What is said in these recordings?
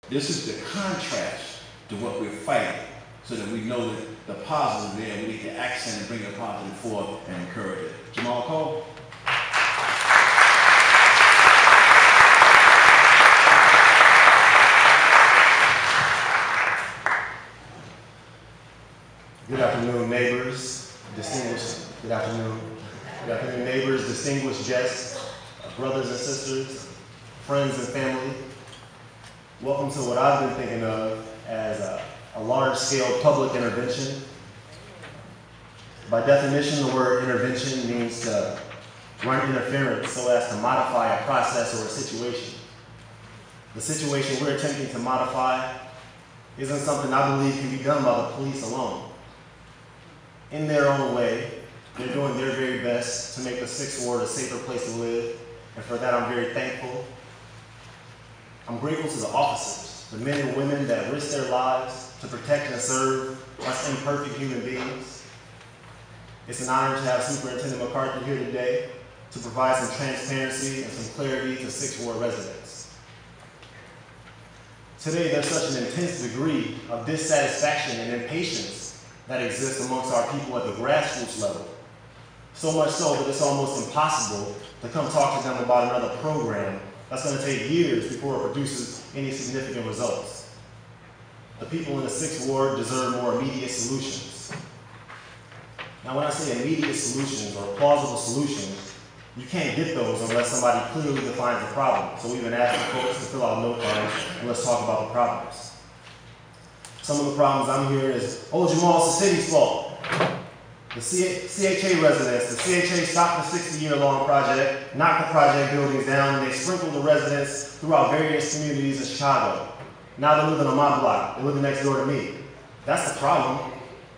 This is the contrast to what we're fighting, so that we know that the positive there, we need to accent and bring the positive forth and encourage it. Jahmal Cole. Good afternoon, neighbors, good afternoon neighbors, distinguished guests, brothers and sisters, friends and family. Welcome to what I've been thinking of as a large-scale public intervention. By definition, the word intervention means to run interference so as to modify a process or a situation. The situation we're attempting to modify isn't something I believe can be done by the police alone. In their own way, they're doing their very best to make the 6th Ward a safer place to live, and for that I'm very thankful. I'm grateful to the officers, the men and women that risk their lives to protect and serve us imperfect human beings. It's an honor to have Superintendent McCarthy here today to provide some transparency and some clarity to 6th Ward residents. Today, there's such an intense degree of dissatisfaction and impatience that exists amongst our people at the grassroots level. So much so that it's almost impossible to come talk to them about another program that's going to take years before it produces any significant results. The people in the 6th Ward deserve more immediate solutions. Now, when I say immediate solutions or plausible solutions, you can't get those unless somebody clearly defines the problem. So we've been asking folks to fill out note cards and let's talk about the problems. Some of the problems I'm hearing is, oh, Jahmal, it's the city's fault. The CHA residents, the CHA stopped the 60-year-long project, knocked the project buildings down, and they sprinkled the residents throughout various communities in Chicago. Now they're living on my block. They're living next door to me. That's the problem.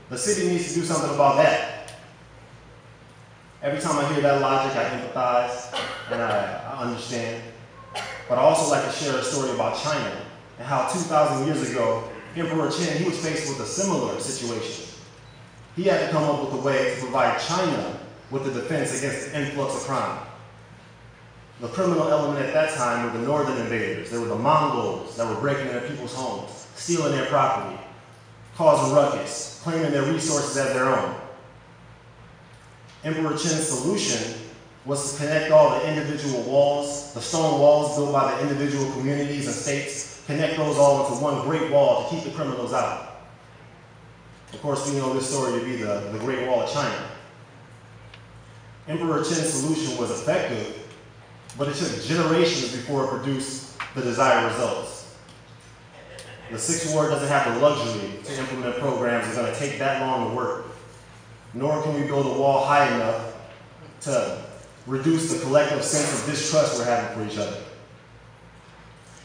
The city needs to do something about that. Every time I hear that logic, I empathize and I understand. But I also like to share a story about China and how 2,000 years ago, Emperor Qin, he was faced with a similar situation. He had to come up with a way to provide China with the defense against the influx of crime. The criminal element at that time were the northern invaders. They were the Mongols that were breaking into people's homes, stealing their property, causing ruckus, claiming their resources as their own. Emperor Qin's solution was to connect all the individual walls, the stone walls built by the individual communities and states, connect those all into one great wall to keep the criminals out. Of course, we know this story to be the Great Wall of China. Emperor Qin's solution was effective, but it took generations before it produced the desired results. The 6th Ward doesn't have the luxury to implement programs that are going to take that long to work, nor can we build a wall high enough to reduce the collective sense of distrust we're having for each other.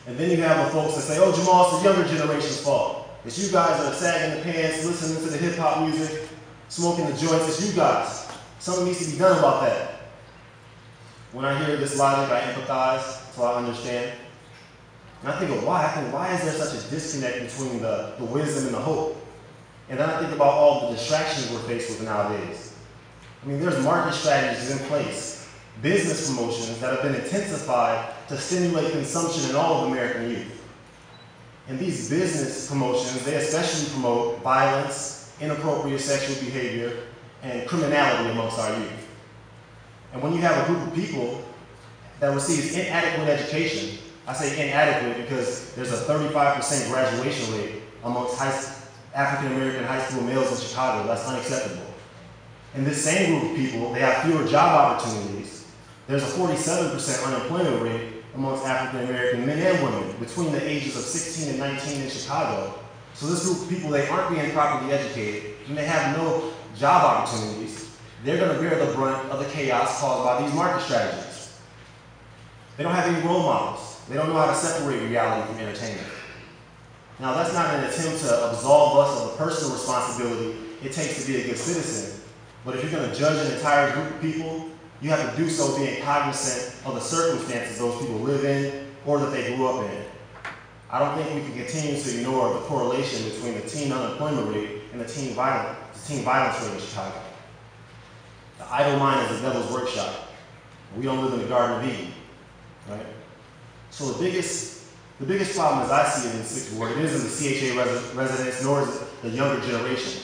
And then you have the folks that say, oh, Jahmal, it's the younger generation's fault. It's you guys that are sagging the pants, listening to the hip-hop music, smoking the joints. It's you guys. Something needs to be done about that. When I hear this logic, I empathize, so I understand. And I think of why. I think, why is there such a disconnect between the wisdom and the hope? And then I think about all the distractions we're faced with nowadays. I mean, there's market strategies in place, business promotions that have been intensified to stimulate consumption in all of American youth. And these business promotions, they especially promote violence, inappropriate sexual behavior, and criminality amongst our youth. And when you have a group of people that receives inadequate education, I say inadequate because there's a 35% graduation rate amongst African-American high school males in Chicago. That's unacceptable. And this same group of people, they have fewer job opportunities. There's a 47% unemployment rate amongst African-American men and women between the ages of 16 and 19 in Chicago. So this group of people, they aren't being properly educated, and they have no job opportunities. They're going to bear the brunt of the chaos caused by these market strategies. They don't have any role models. They don't know how to separate reality from entertainment. Now, that's not an attempt to absolve us of the personal responsibility it takes to be a good citizen. But if you're going to judge an entire group of people, you have to do so being cognizant of the circumstances those people live in or that they grew up in. I don't think we can continue to ignore the correlation between the teen unemployment rate and the teen violence rate in Chicago. The idle mind is the devil's workshop. We don't live in the Garden of Eden, right? So the The biggest problem as I see it in the 6th Ward, it isn't the CHA residents, nor is it the younger generation.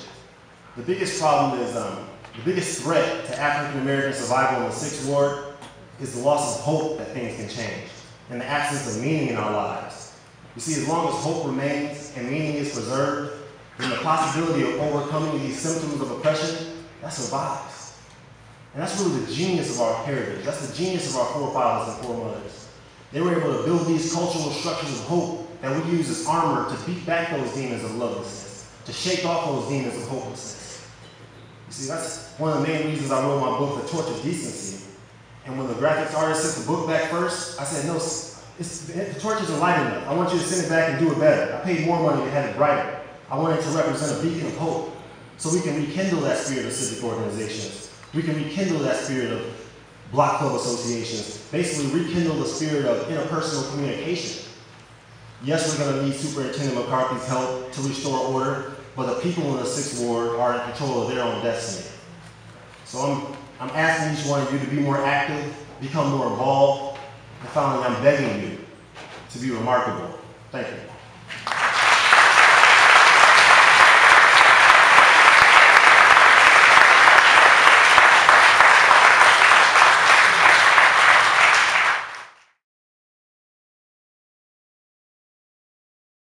The biggest problem is, the biggest threat to African American survival in the 6th Ward is the loss of hope that things can change, and the absence of meaning in our lives. You see, as long as hope remains and meaning is preserved, then the possibility of overcoming these symptoms of oppression, that survives. And that's really the genius of our heritage. That's the genius of our forefathers and foremothers. They were able to build these cultural structures of hope that we use as armor to beat back those demons of lovelessness, to shake off those demons of hopelessness. You see, that's one of the main reasons I wrote my book, The Torch of Decency. And when the graphics artist sent the book back first, I said, no, the torch isn't light enough. I want you to send it back and do it better. I paid more money to have it brighter. I want it to represent a beacon of hope, so we can rekindle that spirit of civic organizations. We can rekindle that spirit of block club associations, basically rekindle the spirit of interpersonal communication. Yes, we're going to need Superintendent McCarthy's help to restore order, but the people in the 6th Ward are in control of their own destiny. So I'm asking each one of you to be more active, become more involved, and finally I'm begging you to be remarkable. Thank you.